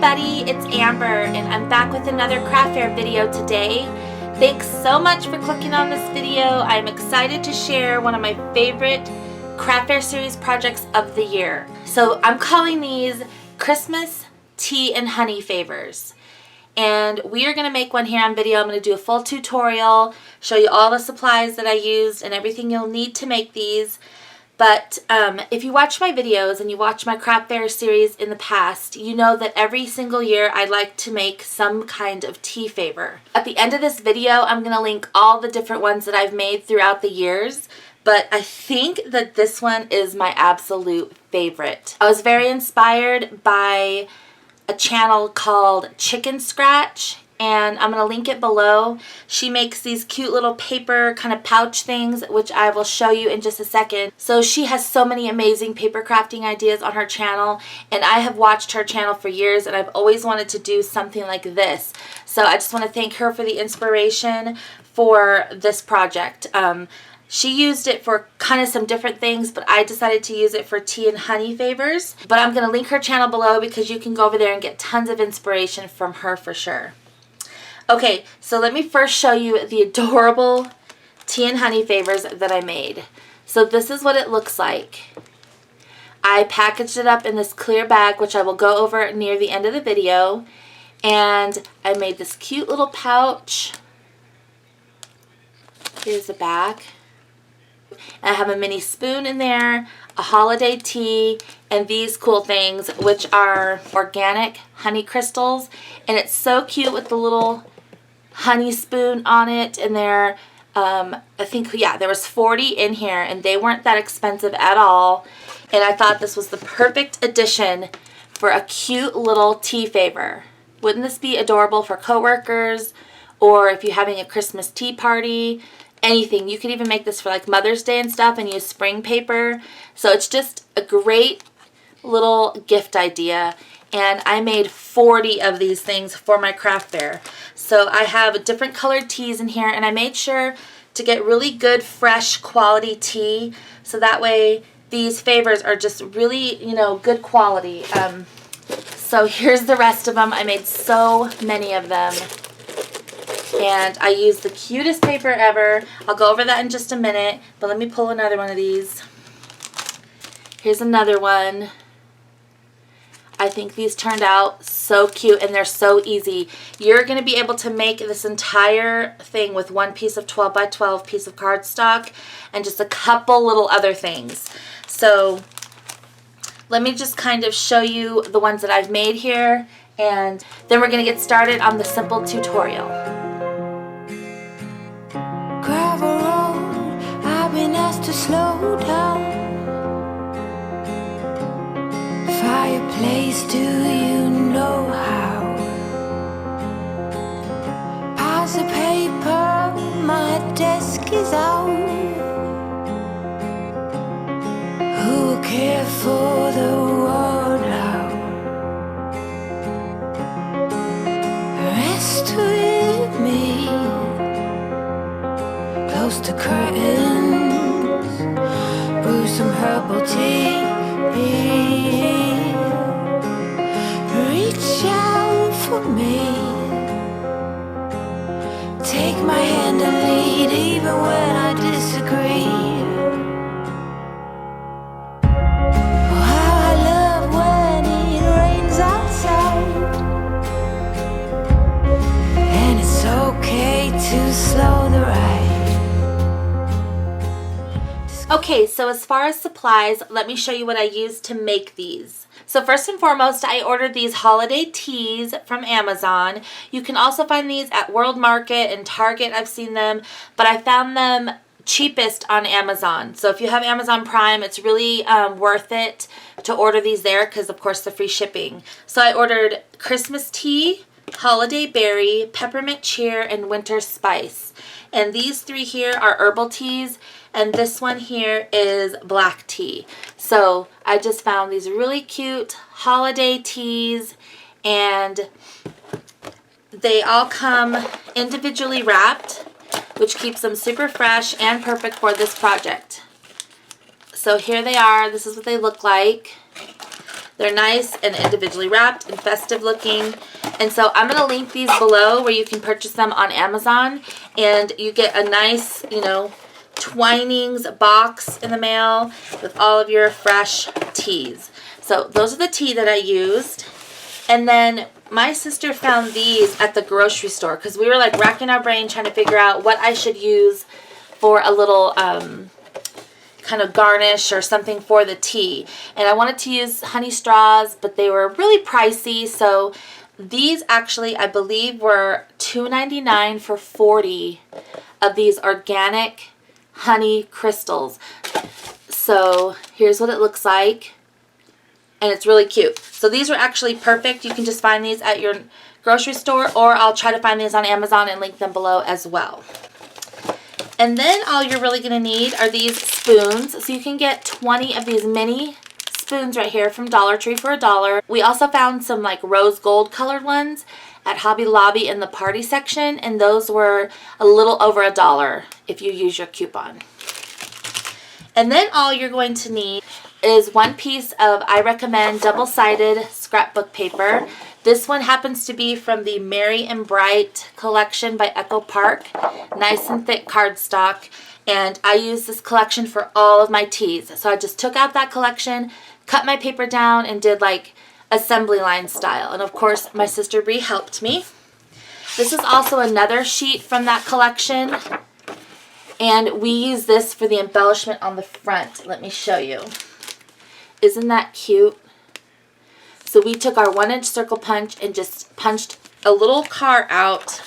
everybody, it's Amber and I'm back with another craft fair video today. Thanks so much for clicking on this video. I'm excited to share one of my favorite craft fair series projects of the year. So I'm calling these Christmas tea and honey favors. And we are going to make one here on video. I'm going to do a full tutorial, show you all the supplies that I used and everything you'll need to make these. But if you watch my videos and you watch my craft fair series in the past, you know that every single year I like to make some kind of tea favor. At the end of this video, I'm going to link all the different ones that I've made throughout the years, but I think that this one is my absolute favorite. I was very inspired by a channel called ChicnScratch, and I'm going to link it below. She makes these cute little paper kind of pouch things, which I will show you in just a second. So she has so many amazing paper crafting ideas on her channel, and I have watched her channel for years, and I've always wanted to do something like this. So I just want to thank her for the inspiration for this project. She used it for kind of some different things, but I decided to use it for tea and honey favors. But I'm going to link her channel below because you can go over there and get tons of inspiration from her for sure. Okay, so let me first show you the adorable tea and honey favors that I made. So this is what it looks like. I packaged it up in this clear bag, which I will go over near the end of the video. And I made this cute little pouch. Here's the back. And I have a mini spoon in there, a holiday tea, and these cool things, which are organic honey crystals. And it's so cute with the little honey spoon on it, and there I think, yeah, there was 40 in here, and they weren't that expensive at all, and I thought this was the perfect addition for a cute little tea favor. Wouldn't this be adorable for coworkers, or if you're having a Christmas tea party, anything? You could even make this for like Mother's Day and stuff and use spring paper. So it's just a great little gift idea. And I made 40 of these things for my craft fair. So I have different colored teas in here, and I made sure to get really good, fresh, quality tea. So that way these favors are just really, you know, good quality. So here's the rest of them. I made so many of them. And I used the cutest paper ever. I'll go over that in just a minute, but let me pull another one of these. Here's another one. I think these turned out so cute, and they're so easy. You're going to be able to make this entire thing with one piece of 12 by 12 piece of cardstock and just a couple little other things. So let me just kind of show you the ones that I've made here, and then we're going to get started on the simple tutorial. Gravel road, I've been asked to slow down. Fireplace, do you know how? Piles of paper, my desk is out. Who will care for the world out? Rest with me, close to curtains, brew some herbal tea. Reach out for me, take my hand and lead even when I disagree. Oh, how I love when it rains outside, and it's okay to slow the ride. Okay, so as far as supplies, let me show you what I used to make these. So first and foremost, I ordered these holiday teas from Amazon. You can also find these at World Market and Target. I've seen them, but I found them cheapest on Amazon. So if you have Amazon Prime, it's really worth it to order these there because, of course, the free shipping. So I ordered Christmas tea, holiday berry, peppermint cheer, and winter spice. And these three here are herbal teas, and this one here is black tea. So I just found these really cute holiday teas, and they all come individually wrapped, which keeps them super fresh and perfect for this project. So here they are. This is what they look like. They're nice and individually wrapped and festive looking. And so I'm going to link these below where you can purchase them on Amazon. And you get a nice, you know, Twinings box in the mail with all of your fresh teas. So those are the tea that I used. And then my sister found these at the grocery store because we were like racking our brain trying to figure out what I should use for a little kind of garnish or something for the tea. And I wanted to use honey straws, but they were really pricey. So these actually, I believe, were $2.99 for 40 of these organic honey crystals. So here's what it looks like. And it's really cute. So these are actually perfect. You can just find these at your grocery store, or I'll try to find these on Amazon and link them below as well. And then all you're really going to need are these spoons. So you can get 20 of these mini spoons right here from Dollar Tree for $1. We also found some like rose gold colored ones at Hobby Lobby in the party section, and those were a little over $1 if you use your coupon. And then all you're going to need is one piece of, I recommend, double-sided scrapbook paper. This one happens to be from the Merry and Bright collection by Echo Park. Nice and thick cardstock. And I use this collection for all of my teas. So I just took out that collection, cut my paper down, and did like assembly line style. And of course, my sister Bree helped me. This is also another sheet from that collection. And we use this for the embellishment on the front. Let me show you. Isn't that cute? So we took our 1-inch circle punch and just punched a little car out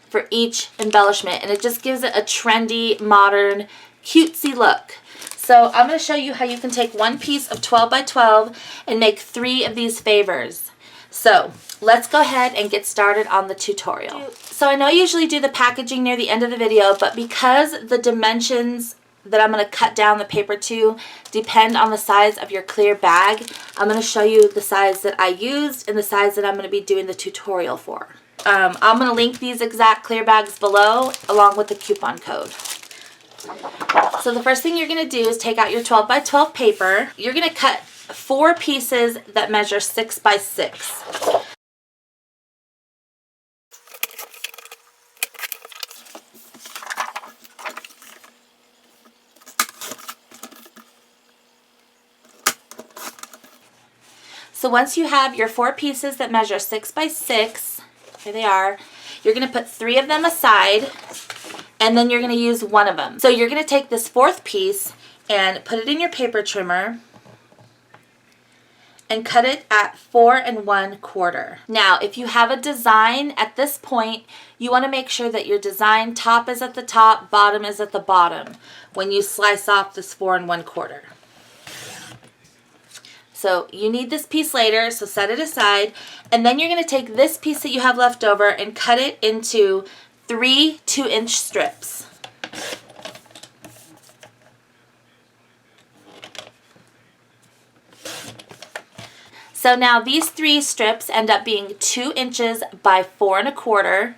for each embellishment. And it just gives it a trendy, modern, cutesy look. So I'm going to show you how you can take one piece of 12 by 12 and make 3 of these favors. So let's go ahead and get started on the tutorial. So I know I usually do the packaging near the end of the video, but because the dimensions that I'm going to cut down the paper to depend on the size of your clear bag, I'm going to show you the size that I used and the size that I'm going to be doing the tutorial for. I'm going to link these exact clear bags below along with the coupon code. So the first thing you're going to do is take out your 12 by 12 paper. You're going to cut 4 pieces that measure 6 by 6. So once you have your 4 pieces that measure 6 by 6, here they are, you're going to put 3 of them aside, and then you're going to use 1 of them. So you're going to take this 4th piece and put it in your paper trimmer and cut it at 4 1/4. Now, if you have a design at this point, you want to make sure that your design top is at the top, bottom is at the bottom when you slice off this 4 1/4. So you need this piece later, so set it aside. And then you're going to take this piece that you have left over and cut it into 3 2-inch strips. So now these 3 strips end up being 2 inches by 4 1/4.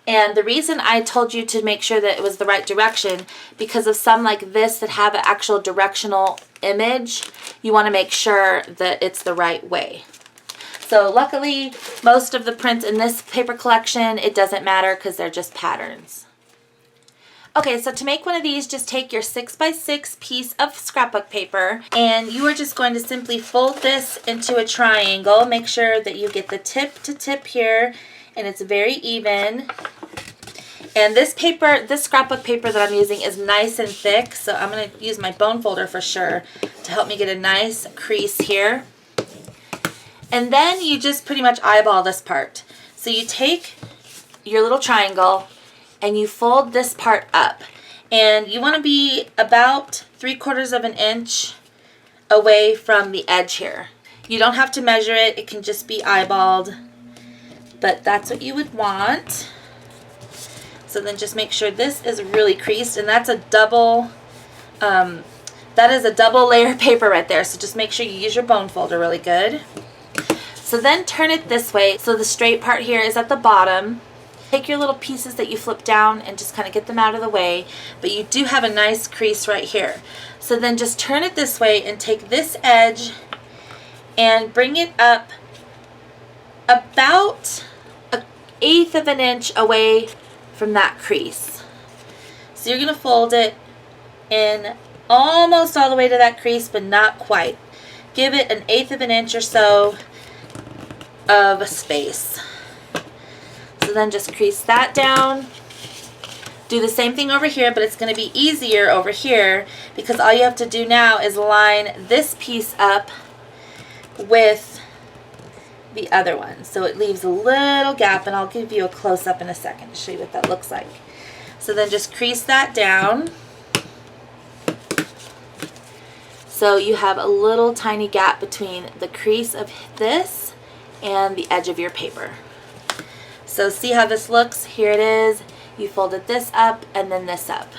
And the reason I told you to make sure that it was the right direction, because of some like this that have an actual directional image, you want to make sure that it's the right way. So luckily, most of the prints in this paper collection, it doesn't matter because they're just patterns. Okay, so to make one of these, just take your 6 by 6 piece of scrapbook paper, and you are just going to simply fold this into a triangle. Make sure that you get the tip to tip here, and it's very even. And this paper, this scrapbook paper that I'm using is nice and thick, so I'm going to use my bone folder for sure to help me get a nice crease here. And then you just pretty much eyeball this part. So you take your little triangle and you fold this part up. And you want to be about 3/4 of an inch away from the edge here. You don't have to measure it, it can just be eyeballed. But that's what you would want. So then just make sure this is really creased, and that's a double, that is a double layer paper right there. So just make sure you use your bone folder really good. So then turn it this way, so the straight part here is at the bottom. Take your little pieces that you flip down and just kind of get them out of the way, but you do have a nice crease right here. So then just turn it this way and take this edge and bring it up about 1/8 of an inch away from that crease. So you're going to fold it in almost all the way to that crease, but not quite. Give it 1/8 of an inch or so of space. So then just crease that down. Do the same thing over here, but it's going to be easier over here because all you have to do now is line this piece up with the other one. So it leaves a little gap, and I'll give you a close-up in a second to show you what that looks like. So then just crease that down. So you have a little tiny gap between the crease of this and the edge of your paper. So see how this looks? Here it is. You folded this up and then this up.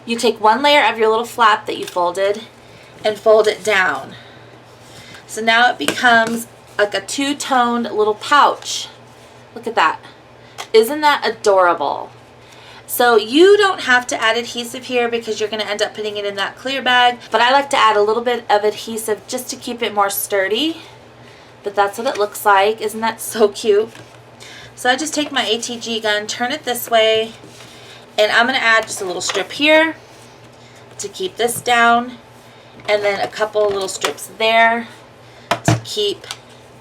You take one layer of your little flap that you folded and fold it down. So now it becomes like a two-toned little pouch. Look at that. Isn't that adorable? So you don't have to add adhesive here because you're going to end up putting it in that clear bag, but I like to add a little bit of adhesive just to keep it more sturdy. But that's what it looks like. Isn't that so cute? So I just take my ATG gun, turn it this way, and I'm going to add just a little strip here to keep this down, and then a couple little strips there to keep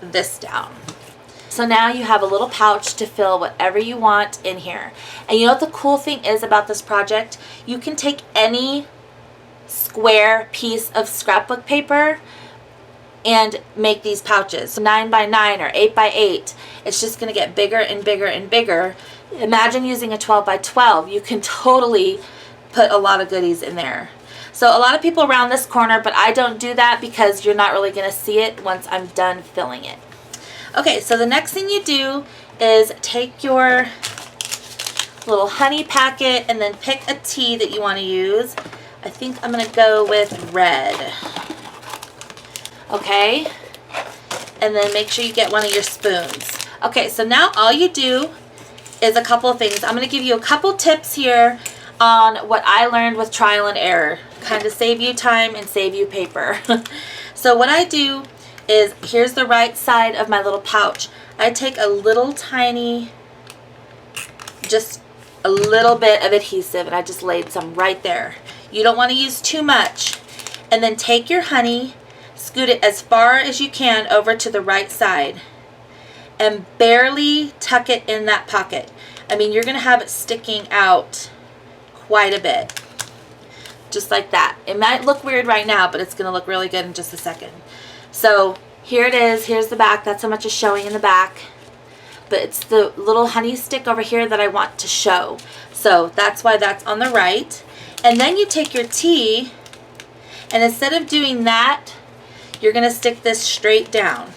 this down. So now you have a little pouch to fill whatever you want in here. And you know what the cool thing is about this project? You can take any square piece of scrapbook paper and make these pouches. So 9 by 9 or 8 by 8. It's just going to get bigger and bigger and bigger. Imagine using a 12 by 12. You can totally put a lot of goodies in there. So a lot of people round this corner, but I don't do that because you're not really going to see it once I'm done filling it. Okay, so the next thing you do is take your little honey packet and then pick a tea that you want to use. I think I'm going to go with red. Okay, and then make sure you get one of your spoons. Okay, so now all you do is a couple of things. I'm going to give you a couple tips here on what I learned with trial and error. Kind of save you time and save you paper. So what I do is, here's the right side of my little pouch. I take a little tiny, just a little bit of adhesive, and I just laid some right there. You don't want to use too much. And then take your honey, scoot it as far as you can over to the right side, and barely tuck it in that pocket. I mean, you're going to have it sticking out quite a bit. Just like that. It might look weird right now, but it's going to look really good in just a second. So here it is. Here's the back. That's how much is showing in the back. But it's the little honey stick over here that I want to show. So that's why that's on the right. And then you take your tea, and instead of doing that, you're going to stick this straight down.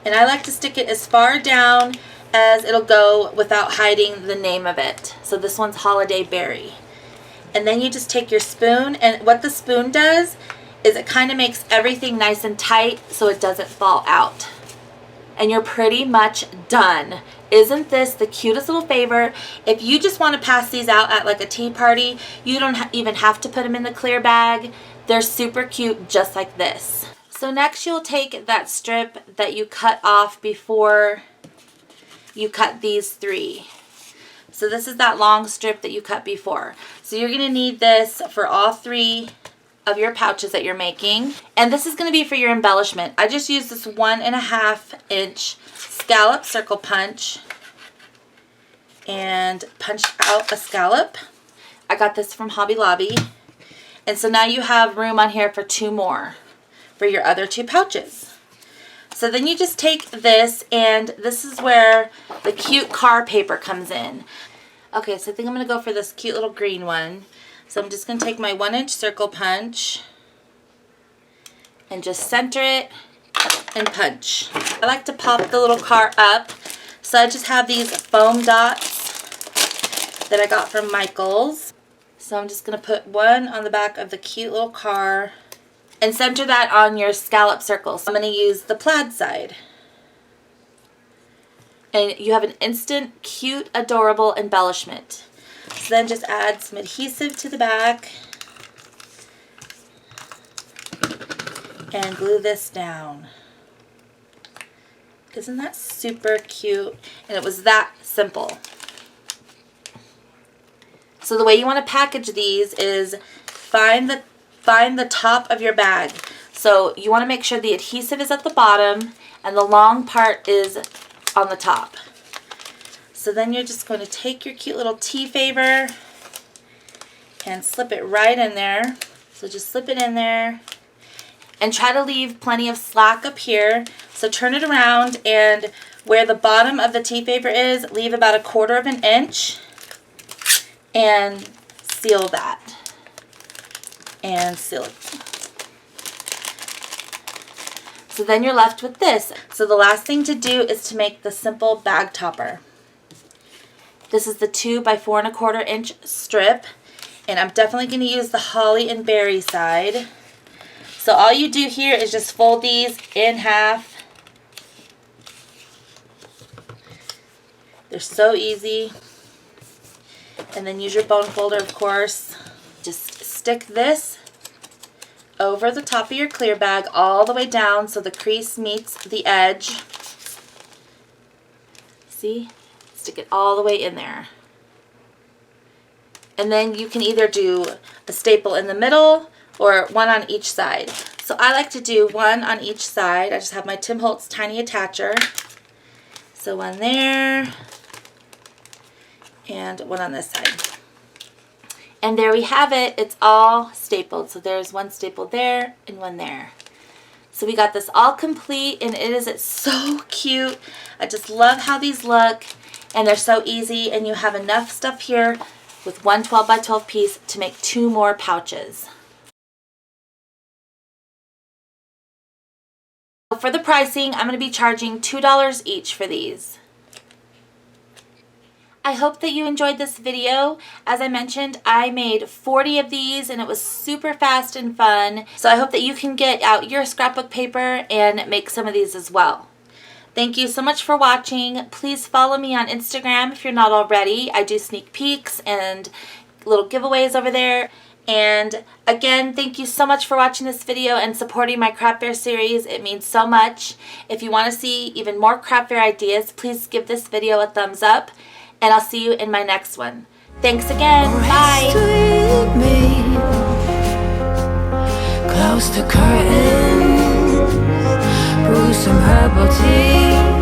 And I like to stick it as far down as it'll go without hiding the name of it. So this one's Holiday Berry. And then you just take your spoon, and what the spoon does is it kind of makes everything nice and tight so it doesn't fall out. And you're pretty much done. Isn't this the cutest little favor? If you just want to pass these out at like a tea party, you don't even have to put them in the clear bag. They're super cute just like this. So next you'll take that strip that you cut off before you cut these three. So this is that long strip that you cut before. So you're going to need this for all three of your pouches that you're making. And this is going to be for your embellishment. I just used this 1.5 inch scallop circle punch and punched out a scallop. I got this from Hobby Lobby. And so now you have room on here for 2 more for your other 2 pouches. So then you just take this, and this is where the cute car paper comes in. Okay, so I think I'm going to go for this cute little green one. So I'm just going to take my 1 inch circle punch and just center it and punch. I like to pop the little car up. So I just have these foam dots that I got from Michael's. So I'm just going to put one on the back of the cute little car and center that on your scallop circle. So I'm going to use the plaid side. And you have an instant, cute, adorable embellishment. So then just add some adhesive to the back. and glue this down. Isn't that super cute? And it was that simple. So the way you want to package these is find the top of your bag. So you want to make sure the adhesive is at the bottom and the long part is on the top. So then you're just going to take your cute little tea favor and slip it right in there. So just slip it in there and try to leave plenty of slack up here. So turn it around, and where the bottom of the tea favor is, leave about 1/4 inch and seal that. And seal it. So then you're left with this. So the last thing to do is to make the simple bag topper. This is the 2 by 4 1/4 inch strip, and I'm definitely going to use the holly and berry side. So all you do here is just fold these in half. They're so easy. And then use your bone folder, of course. Just stick this over the top of your clear bag all the way down so the crease meets the edge. See? Stick it all the way in there. And then you can either do a staple in the middle or one on each side. So I like to do one on each side. I just have my Tim Holtz tiny attacher. So one there and one on this side. And there we have it. It's all stapled. So there's one staple there and one there. So we got this all complete, and it's so cute. I just love how these look, and they're so easy, and you have enough stuff here with one 12 by 12 piece to make 2 more pouches. For the pricing, I'm going to be charging $2 each for these. I hope that you enjoyed this video. As I mentioned, I made 40 of these and it was super fast and fun. So I hope that you can get out your scrapbook paper and make some of these as well. Thank you so much for watching. Please follow me on Instagram if you're not already. I do sneak peeks and little giveaways over there. And again, thank you so much for watching this video and supporting my craft fair series. It means so much. If you want to see even more craft fair ideas, please give this video a thumbs up. And I'll see you in my next one. Thanks again. Bye. With me, close the curtains, brew some herbal tea.